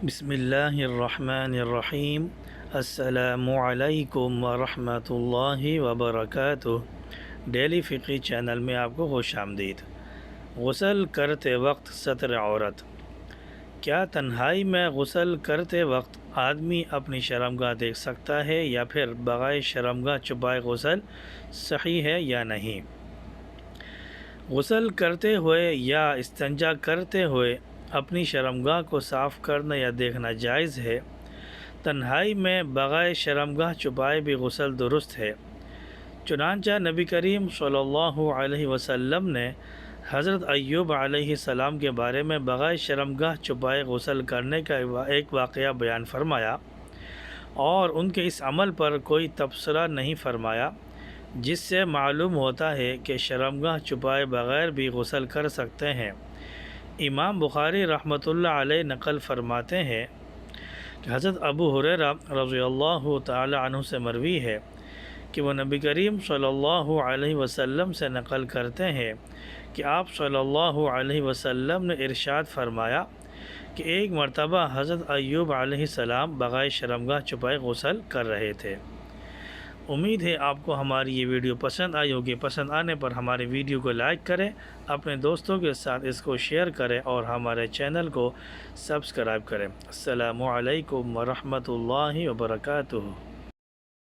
بسم اللہ الرحمن الرحیم۔ السلام علیکم ورحمۃ اللہ وبرکاتہ۔ ڈیلی فقی چینل میں آپ کو خوش آمدید۔ غسل کرتے وقت ستر عورت۔ کیا تنہائی میں غسل کرتے وقت آدمی اپنی شرمگاہ دیکھ سکتا ہے یا پھر بغیر شرمگاہ چھپائے غسل صحیح ہے یا نہیں؟ غسل کرتے ہوئے یا استنجا کرتے ہوئے اپنی شرمگاہ کو صاف کرنا یا دیکھنا جائز ہے۔ تنہائی میں بغیر شرمگاہ چھپائے بھی غسل درست ہے۔ چنانچہ نبی کریم صلی اللہ علیہ وسلم نے حضرت ایوب علیہ السلام کے بارے میں بغیر شرمگاہ چھپائے غسل کرنے کا ایک واقعہ بیان فرمایا اور ان کے اس عمل پر کوئی تبصرہ نہیں فرمایا، جس سے معلوم ہوتا ہے کہ شرمگاہ چھپائے بغیر بھی غسل کر سکتے ہیں۔ امام بخاری رحمۃ اللہ علیہ نقل فرماتے ہیں کہ حضرت ابو ہریرہ رضی اللہ تعالی عنہ سے مروی ہے کہ وہ نبی کریم صلی اللہ علیہ وسلم سے نقل کرتے ہیں کہ آپ صلی اللہ علیہ وسلم نے ارشاد فرمایا کہ ایک مرتبہ حضرت ایوب علیہ السلام بغیر شرمگاہ چھپائے غسل کر رہے تھے۔ امید ہے آپ کو ہماری یہ ویڈیو پسند آئی ہوگی۔ پسند آنے پر ہماری ویڈیو کو لائک کریں، اپنے دوستوں کے ساتھ اس کو شیئر کریں اور ہمارے چینل کو سبسکرائب کریں۔ السلام علیکم ورحمۃ اللہ وبرکاتہ۔